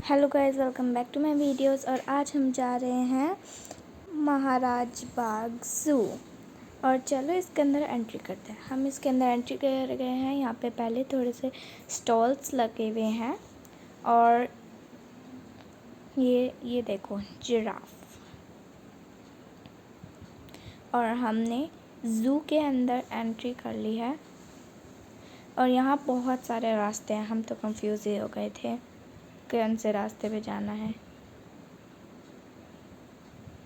Hello guys, welcome back to my videos. और आज हम जा रहे हैं महाराज बाग ज़ू। और चलो इसके अंदर एंट्री करते हैं। हम इसके अंदर एंट्री कर गए हैं। यहाँ पे पहले थोड़े से स्टॉल्स लगे हुए हैं। और ये देखो जिराफ। और हमने ज़ू के अंदर एंट्री कर ली है। और यहाँ बहुत सारे रास्ते हैं, हम तो कंफ्यूज ही हो गए थे कौन से रास्ते पे जाना है।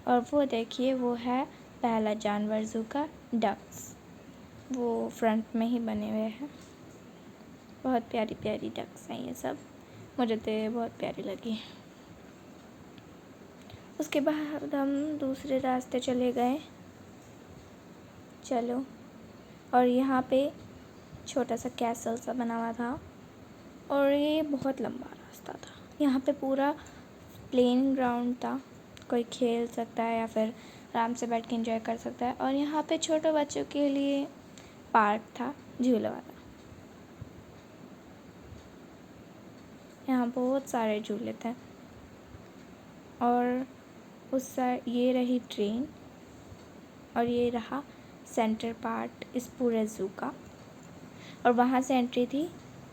और वो देखिए, वो है पहला जानवर ज़ू का डक्स। वो फ्रंट में ही बने हुए हैं। बहुत प्यारी प्यारी डक्स हैं ये सब, मुझे तो ये बहुत प्यारी लगी। उसके बाद हम दूसरे रास्ते चले गए। चलो, और यहाँ पे छोटा सा कैसल सा बना हुआ था। और ये बहुत लंबा रास्ता था। यहाँ पे पूरा प्लेन ग्राउंड था, कोई खेल सकता है या फिर आराम से बैठ के एंजॉय कर सकता है। और यहाँ पे छोटे बच्चों के लिए पार्क था, झूले वाला। यहाँ बहुत सारे झूले थे। और उस ये रही ट्रेन। और ये रहा सेंटर पार्ट इस पूरे ज़ू का। और वहाँ से एंट्री थी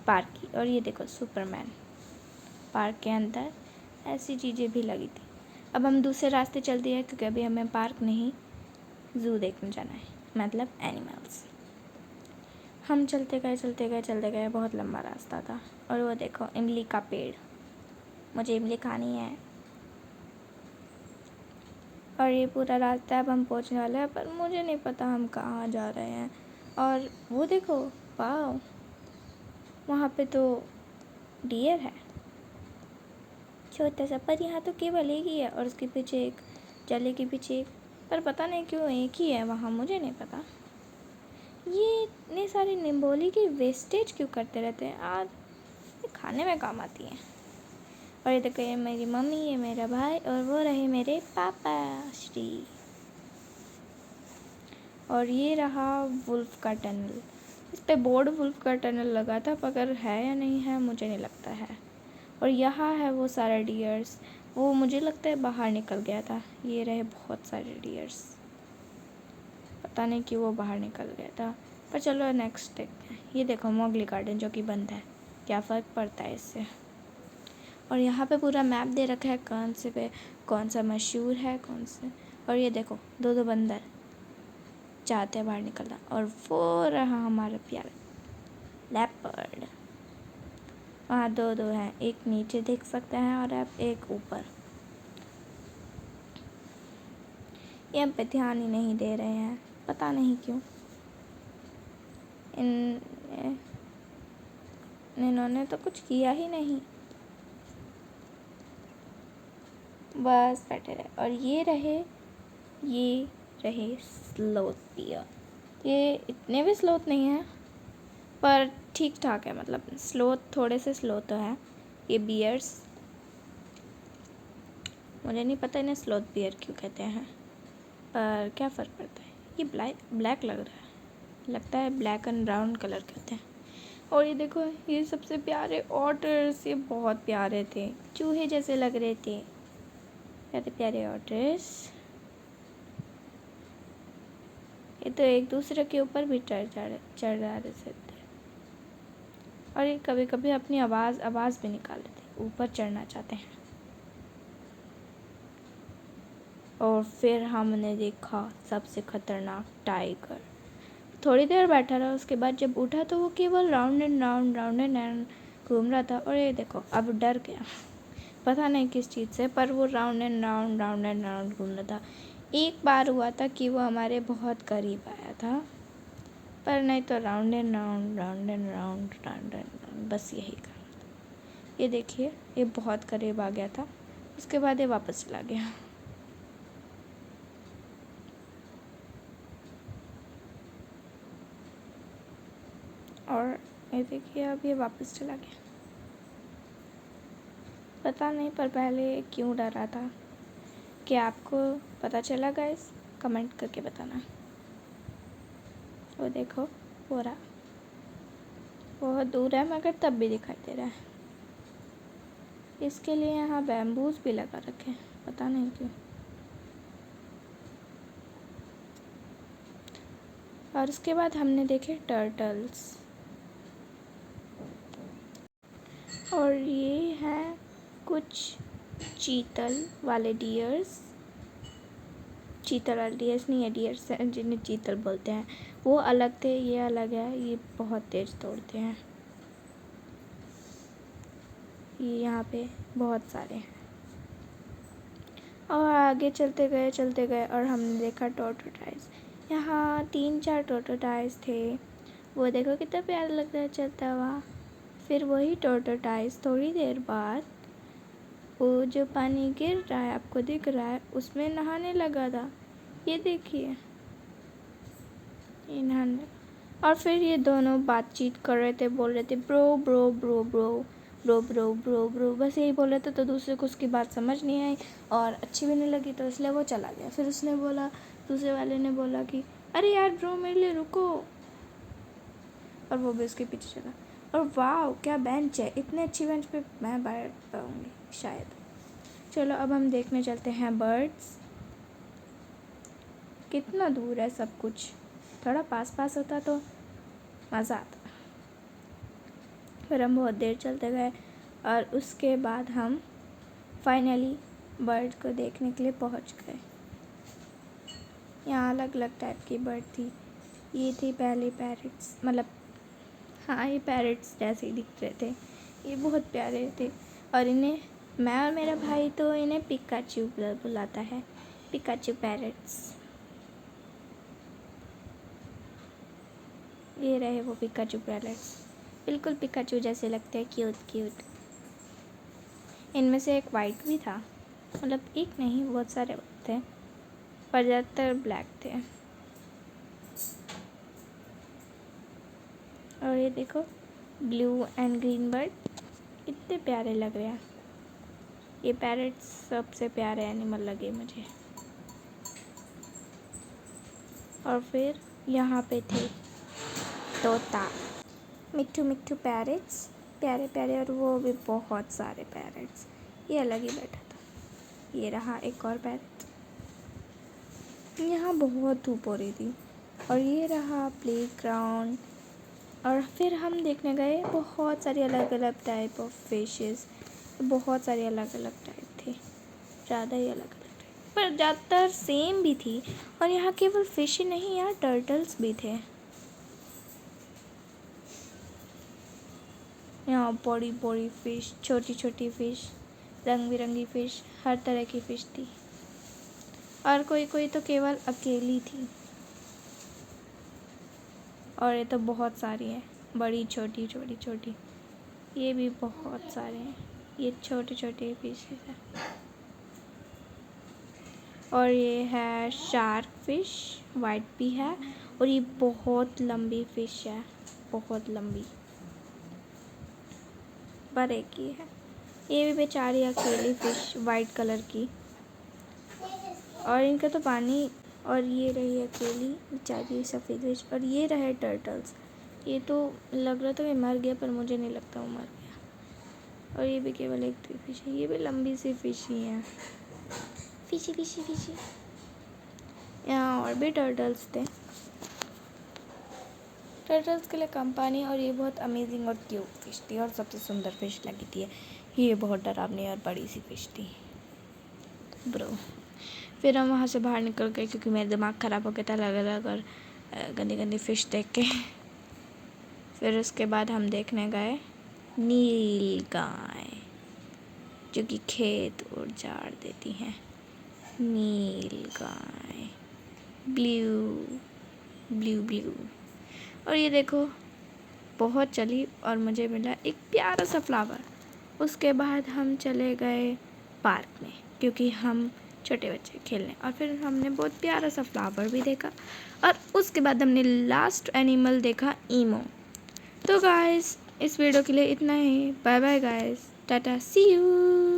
पार्क की। और ये देखो सुपरमैन। पार्क के अंदर ऐसी चीज़ें भी लगी थी। अब हम दूसरे रास्ते चल दिए क्योंकि अभी हमें पार्क नहीं ज़ू देखने जाना है, मतलब एनिमल्स। हम चलते गए, बहुत लंबा रास्ता था। और वो देखो इमली का पेड़, मुझे इमली खानी है। और ये पूरा रास्ता अब हम पहुंचने वाले हैं, पर मुझे नहीं पता हम कहाँ जा रहे हैं। और वो देखो, वाह, वहाँ पे तो डियर है छोटा सा, पर यहाँ तो केवल एक ही है। और उसके पीछे एक, जाले के पीछे एक, पर पता नहीं क्यों एक ही है वहाँ, मुझे नहीं पता। ये इतने सारे निम्बोली की वेस्टेज क्यों करते रहते हैं यार, ये खाने में काम आती है। और ये देखो, ये मेरी मम्मी, ये मेरा भाई, और वो रहे मेरे पापा श्री। और ये रहा वुल्फ का टनल। इस पे बोर्ड वुल्फ का टनल लगा था, मगर है या नहीं है मुझे नहीं लगता है। और यहाँ है वो सारे डियर्स। वो मुझे लगता है बाहर निकल गया था। ये रहे बहुत सारे डियर्स, पता नहीं क्यों वो बाहर निकल गया था। पर चलो नेक्स्ट देखते हैं। ये देखो मोगली गार्डन जो कि बंद है, क्या फ़र्क पड़ता है इससे। और यहाँ पे पूरा मैप दे रखा है कौन से पे कौन सा मशहूर है कौन से। और ये देखो दो बंदर चाहते हैं बाहर निकलना। और वो रहा हमारा प्यारा लेपर्ड। वहाँ दो हैं, एक नीचे देख सकते हैं और अब एक ऊपर। ये हम पे ध्यान ही नहीं दे रहे हैं, पता नहीं क्यों। इन्होंने तो कुछ किया ही नहीं, बस बैठे रहे। और ये रहे स्लोथ बियर। ये इतने भी स्लोथ नहीं है, पर ठीक ठाक है, मतलब स्लोथ, थोड़े से स्लो तो है ये बियर्स। मुझे नहीं पता इन्हें स्लोथ बियर क्यों कहते हैं, पर क्या फ़र्क पड़ता है। ये ब्लैक लग रहा है, लगता है ब्लैक एंड ब्राउन कलर कहते हैं। और ये देखो, ये सबसे प्यारे ऑटर्स, ये बहुत प्यारे थे, चूहे जैसे लग रहे थे, प्यारे प्यारे ऑटर्स। ये तो एक दूसरे के ऊपर भी चढ़ रहे थे। और ये कभी कभी अपनी आवाज़ भी निकाल लेते, ऊपर चढ़ना चाहते हैं। और फिर हमने देखा सबसे खतरनाक टाइगर। थोड़ी देर बैठा रहा, उसके बाद जब उठा तो वो केवल राउंड एंड राउंड घूम रहा था। और ये देखो अब डर गया, पता नहीं किस चीज़ से, पर वो राउंड एंड राउंड घूम रहा था। एक बार हुआ था कि वो हमारे बहुत करीब आया था, पर नहीं तो राउंड एंड राउंड, बस यही कर रहा था। ये देखिए, ये बहुत करीब आ गया था, उसके बाद ये वापस चला गया। और ये देखिए, अब ये वापस चला गया। पता नहीं पर पहले क्यों डरा था, क्या आपको पता चला गाइस? कमेंट करके बताना। वो देखो, हो रहा बहुत दूर है, मगर तब भी दिखाई दे रहा है। इसके लिए यहाँ बैम्बूज भी लगा रखे हैं, पता नहीं क्यों। और उसके बाद हमने देखे टर्टल्स, और ये हैं कुछ चीतल वाले डियर्स। चीतल वाले डियर्स नहीं है, डियर्स हैं जिन्हें चीतल बोलते हैं। वो अलग थे, ये अलग है। ये बहुत तेज़ तोड़ते हैं। ये यहाँ पे बहुत सारे हैं। और आगे चलते गए और हमने देखा टोर्टोटाइज। यहाँ 3-4 टोर्टोटाइज थे। वो देखो कितना प्यारा लग रहा है चलता हुआ। फिर वही टोर्टोटाइज थोड़ी देर बाद वो जो पानी गिर रहा है आपको दिख रहा है, उसमें नहाने लगा था। ये देखिए, ये नहाने। और फिर ये दोनों बातचीत कर रहे थे, बोल रहे थे bro bro bro bro bro bro bro bro, बस यही बोल रहे थे। तो दूसरे को उसकी बात समझ नहीं आई और अच्छी भी नहीं लगी, तो इसलिए वो चला गया। फिर उसने बोला, दूसरे वाले ने बोला कि अरे यार ब्रो मेरे लिए रुको, और वो भी उसके पीछे चला। और वाह क्या बेंच है, इतने अच्छी बेंच पे मैं बैठ पाऊँगी शायद। चलो अब हम देखने चलते हैं बर्ड्स। कितना दूर है सब कुछ, थोड़ा पास पास होता तो मज़ा आता। फिर हम बहुत देर चलते गए और उसके बाद हम फाइनली बर्ड को देखने के लिए पहुंच गए। यहाँ अलग अलग टाइप की बर्ड थी। ये थी पहले पैरट्स, मतलब हाँ ये पैरट्स जैसे ही दिख रहे थे। ये बहुत प्यारे थे। और इन्हें मैं और मेरा भाई तो इन्हें पिकाचू बुलाता है, पिकाचू पैरट्स। ये रहे वो पिकाचू पैरट्स, बिल्कुल पिकाचू जैसे लगते हैं, क्यूट क्यूट। इनमें से एक वाइट भी था, मतलब एक नहीं बहुत सारे थे, पर ज़्यादातर ब्लैक थे। और ये देखो ब्लू एंड ग्रीन बर्ड, कितने प्यारे लग रहे हैं। ये पैरट्स सबसे प्यारे एनिमल लगे मुझे। और फिर यहाँ पे थे तोता, मिट्ठू मिट्ठू पैरट्स, प्यारे प्यारे। और वो भी बहुत सारे पैरट्स, ये अलग ही बैठा था। ये रहा एक और पैरट। यहाँ बहुत धूप हो रही थी। और ये रहा प्लेग्राउंड। और फिर हम देखने गए बहुत सारी अलग अलग टाइप ऑफ फिशेस, बहुत सारी अलग अलग टाइप थे, ज़्यादा ही अलग अलग टाइप, पर ज़्यादातर सेम भी थी। और यहाँ केवल फिश ही नहीं, यहाँ टर्टल्स भी थे। यहाँ बड़ी बड़ी फ़िश, छोटी छोटी फ़िश, रंग बिरंगी फ़िश, हर तरह की फ़िश थी। और कोई कोई तो केवल अकेली थी। और ये तो बहुत सारी हैं, बड़ी छोटी छोटी छोटी। ये भी बहुत सारे हैं, ये छोटे छोटे फ़िशेस हैं। और ये है शार्क फ़िश, वाइट भी है। और ये बहुत लंबी फ़िश है, बहुत लंबी, पर एक ही है। ये भी बेचारी अकेली फ़िश, वाइट कलर की। और इनका तो पानी। और ये रही अकेली बेचारी सफ़ेद फ़िश। और ये रहे टर्टल्स। ये तो लग रहा था कि मर गया, पर मुझे नहीं लगता वो मर गया। और ये भी केवल एक फ़िश है, ये भी लंबी सी फ़िश ही है। Fishy fishy fishy. यहाँ और भी टर्टल्स थे, टर्टल्स के लिए कम पानी। और ये बहुत अमेजिंग और क्यूट फ़िश थी, और सबसे सुंदर फ़िश लगी थी ये बहुत डरावनी और बड़ी सी फ़िश थी ब्रो। फिर हम वहाँ से बाहर निकल गए, क्योंकि मेरा दिमाग ख़राब हो गया था अलग अलग और गंदी गंदी फ़िश देख के। फिर उसके बाद हम देखने गए नील गाय, जो कि खेत उजाड़ देती हैं। नील गाय, ब्लू ब्लू ब्लू। और ये देखो बहुत चली और मुझे मिला एक प्यारा सा फ्लावर। उसके बाद हम चले गए पार्क में, क्योंकि हम छोटे बच्चे खेलने। और फिर हमने बहुत प्यारा सा फ्लावर भी देखा। और उसके बाद हमने लास्ट एनिमल देखा, ईमो। तो गाइस इस वीडियो के लिए इतना ही। Bye bye guys, tata, see you.